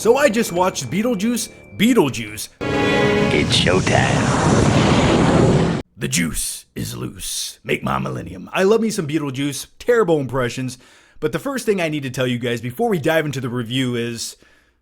So I just watched Beetlejuice. It's showtime. The juice is loose. Make my millennium. I love me some Beetlejuice. Terrible impressions. But the first thing I need to tell you guys before we dive into the review is,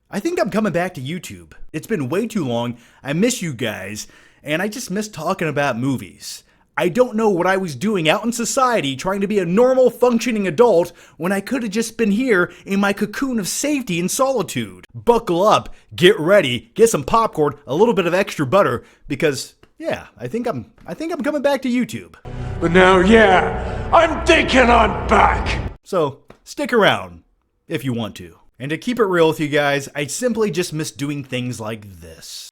I think I'm coming back to YouTube. It's been way too long. I miss you guys. And I just miss talking about movies. I don't know what I was doing out in society trying to be a normal functioning adult when I could have just been here in my cocoon of safety and solitude. Buckle up, get ready, get some popcorn, a little bit of extra butter, because yeah, I think I'm coming back to YouTube. But now, yeah, I'm thinking I'm back. So stick around if you want to. And to keep it real with you guys, I simply just miss doing things like this.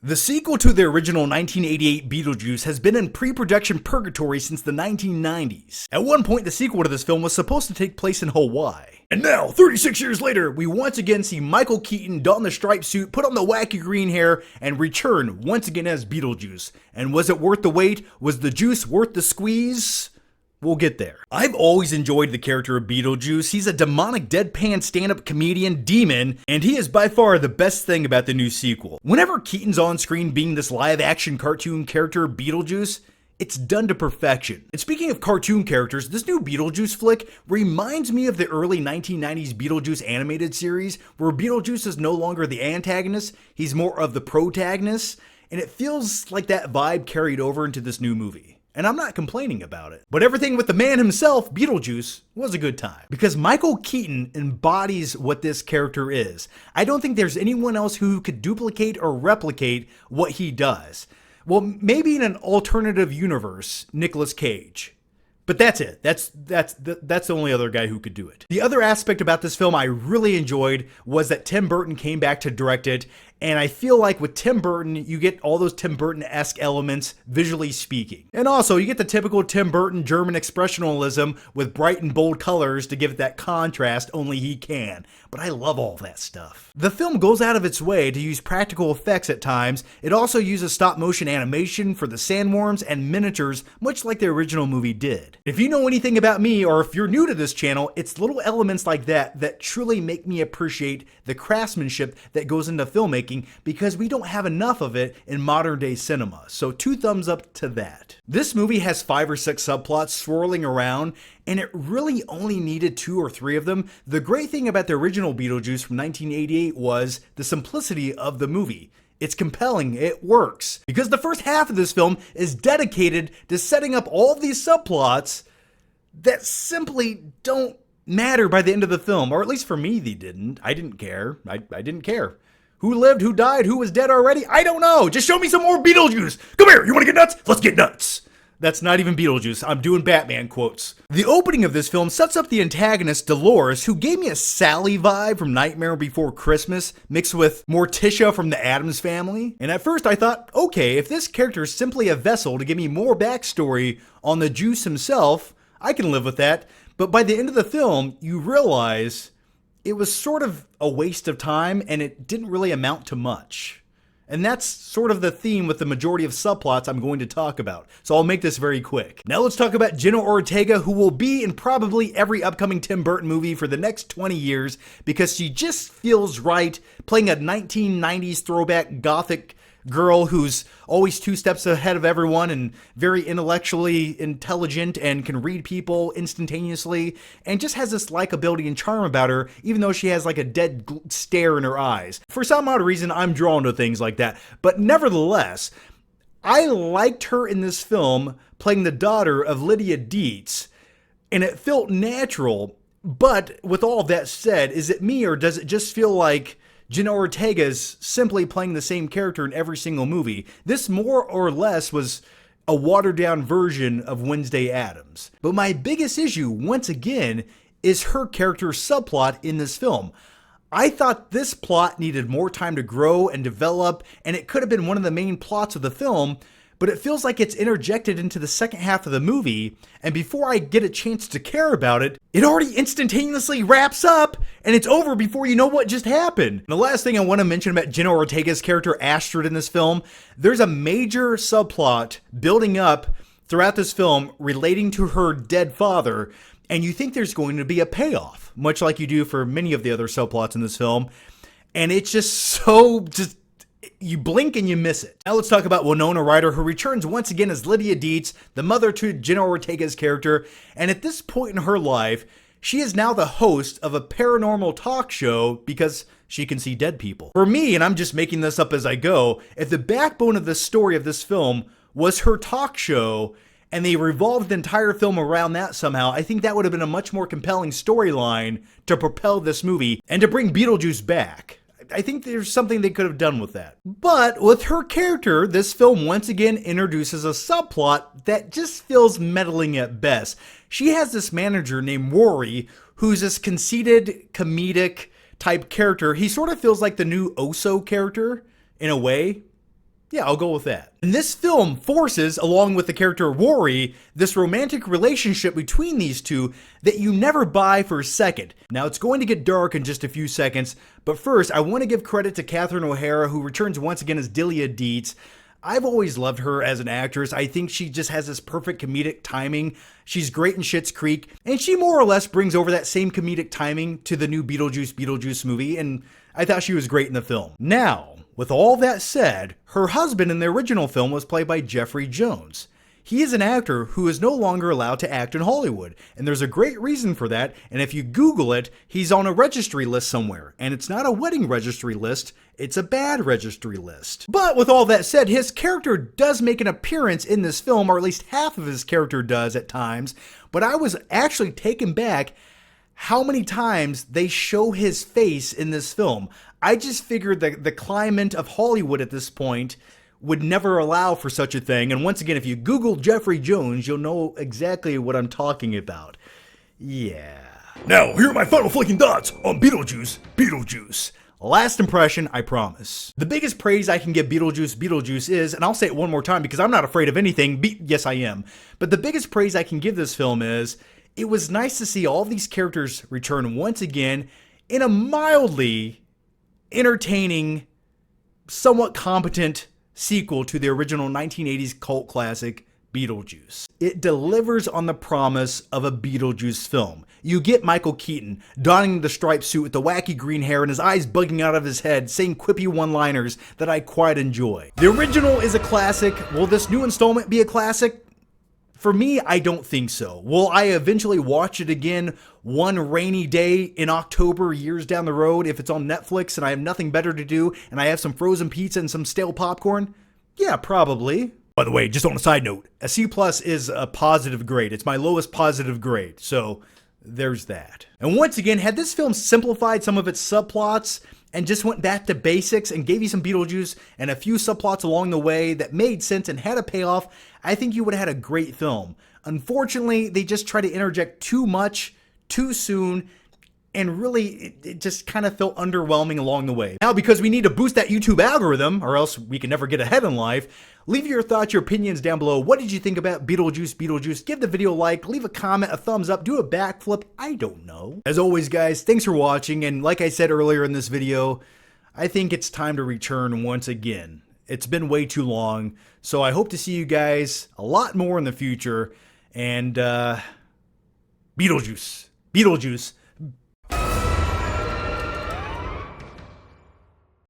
The sequel to the original 1988 Beetlejuice has been in pre-production purgatory since the 1990s. At one point, the sequel to this film was supposed to take place in Hawaii. And now, 36 years later, we once again see Michael Keaton don the striped suit, put on the wacky green hair, and return once again as Beetlejuice. And was it worth the wait? Was the juice worth the squeeze? We'll get there. I've always enjoyed the character of Beetlejuice. He's a demonic deadpan stand-up comedian demon, and he is by far the best thing about the new sequel. Whenever Keaton's on screen being this live-action cartoon character Beetlejuice, it's done to perfection. And speaking of cartoon characters, this new Beetlejuice flick reminds me of the early 1990s Beetlejuice animated series, where Beetlejuice is no longer the antagonist, he's more of the protagonist, and it feels like that vibe carried over into this new movie. And I'm not complaining about it. But everything with the man himself, Beetlejuice, was a good time. Because Michael Keaton embodies what this character is. I don't think there's anyone else who could duplicate or replicate what he does. Well, maybe in an alternative universe, Nicolas Cage. But that's it. That's the only other guy who could do it. The other aspect about this film I really enjoyed was that Tim Burton came back to direct it. And I feel like with Tim Burton, you get all those Tim Burton-esque elements, visually speaking. And also, you get the typical Tim Burton German expressionalism with bright and bold colors to give it that contrast only he can. But I love all that stuff. The film goes out of its way to use practical effects at times. It also uses stop-motion animation for the sandworms and miniatures, much like the original movie did. If you know anything about me, or if you're new to this channel, it's little elements like that that truly make me appreciate the craftsmanship that goes into filmmaking, because we don't have enough of it in modern day cinema. So 2 thumbs up to that. This movie has 5 or 6 subplots swirling around, and it really only needed 2 or 3 of them. The great thing about the original Beetlejuice from 1988 was the simplicity of the movie. It's compelling, it works. Because the first half of this film is dedicated to setting up all of these subplots that simply don't matter by the end of the film. Or at least for me, they didn't. I didn't care. I didn't care. Who lived, who died, who was dead already? I don't know. Just show me some more Beetlejuice. Come here, you want to get nuts? Let's get nuts. That's not even Beetlejuice. I'm doing Batman quotes. The opening of this film sets up the antagonist, Dolores, who gave me a Sally vibe from Nightmare Before Christmas, mixed with Morticia from the Addams Family. And at first I thought, okay, if this character is simply a vessel to give me more backstory on the Juice himself, I can live with that. But by the end of the film, you realize it was sort of a waste of time and it didn't really amount to much. And that's sort of the theme with the majority of subplots I'm going to talk about. So I'll make this very quick. Now let's talk about Jenna Ortega, who will be in probably every upcoming Tim Burton movie for the next 20 years because she just feels right playing a 1990s throwback gothic girl who's always 2 steps ahead of everyone and very intellectually intelligent and can read people instantaneously and just has this likability and charm about her, even though she has like a dead stare in her eyes. For some odd reason, I'm drawn to things like that. But nevertheless, I liked her in this film playing the daughter of Lydia Deets, and it felt natural. But with all of that said, is it me or does it just feel like Jenna Ortega is simply playing the same character in every single movie? This more or less was a watered down version of Wednesday Addams. But my biggest issue, once again, is her character's subplot in this film. I thought this plot needed more time to grow and develop, and it could have been one of the main plots of the film, but it feels like it's interjected into the second half of the movie, and before I get a chance to care about it, it already instantaneously wraps up, and it's over before you know what just happened. And the last thing I want to mention about Jenna Ortega's character Astrid in this film, there's a major subplot building up throughout this film relating to her dead father, and you think there's going to be a payoff, much like you do for many of the other subplots in this film, and it's just you blink and you miss it. Now let's talk about Winona Ryder, who returns once again as Lydia Deets, the mother to Jenna Ortega's character, and at this point in her life, she is now the host of a paranormal talk show because she can see dead people. For me, and I'm just making this up as I go, if the backbone of the story of this film was her talk show, and they revolved the entire film around that somehow, I think that would have been a much more compelling storyline to propel this movie and to bring Beetlejuice back. I think there's something they could have done with that. But with her character, this film once again introduces a subplot that just feels meddling at best. She has this manager named Rory, who's this conceited, comedic type character. He sort of feels like the new Oso character in a way. Yeah, I'll go with that. And this film forces, along with the character Rory, this romantic relationship between these two that you never buy for a second. Now, it's going to get dark in just a few seconds, but first, I want to give credit to Catherine O'Hara, who returns once again as Lydia Deets. I've always loved her as an actress. I think she just has this perfect comedic timing. She's great in Schitt's Creek, and she more or less brings over that same comedic timing to the new Beetlejuice movie, and I thought she was great in the film. Now, with all that said, her husband in the original film was played by Jeffrey Jones. He is an actor who is no longer allowed to act in Hollywood, and there's a great reason for that, and if you Google it, he's on a registry list somewhere, and it's not a wedding registry list, it's a bad registry list. But with all that said, his character does make an appearance in this film, or at least half of his character does at times, but I was actually taken back how many times they show his face in this film. I just figured that the climate of Hollywood at this point would never allow for such a thing. And once again, if you Google Jeffrey Jones, you'll know exactly what I'm talking about. Yeah. Now, here are my final flicking thoughts on Beetlejuice. Last impression, I promise. The biggest praise I can give Beetlejuice is, and I'll say it one more time because I'm not afraid of anything. Yes, I am. But the biggest praise I can give this film is, it was nice to see all these characters return once again in a mildly entertaining, somewhat competent sequel to the original 1980s cult classic, Beetlejuice. It delivers on the promise of a Beetlejuice film. You get Michael Keaton donning the striped suit with the wacky green hair and his eyes bugging out of his head, saying quippy one-liners that I quite enjoy. The original is a classic. Will this new installment be a classic? For me, I don't think so. Will I eventually watch it again one rainy day in October years down the road if it's on Netflix and I have nothing better to do and I have some frozen pizza and some stale popcorn? Yeah, probably. By the way, just on a side note, a C+ is a positive grade. It's my lowest positive grade, so there's that. And once again, had this film simplified some of its subplots and just went back to basics and gave you some Beetlejuice and a few subplots along the way that made sense and had a payoff, I think you would have had a great film. Unfortunately, they just try to interject too much, too soon, and really, it just kind of felt underwhelming along the way. Now, because we need to boost that YouTube algorithm, or else we can never get ahead in life, leave your thoughts, your opinions down below. What did you think about Beetlejuice? Give the video a like, leave a comment, a thumbs up, do a backflip, I don't know. As always, guys, thanks for watching, and like I said earlier in this video, I think it's time to return once again. It's been way too long, so I hope to see you guys a lot more in the future, and Beetlejuice.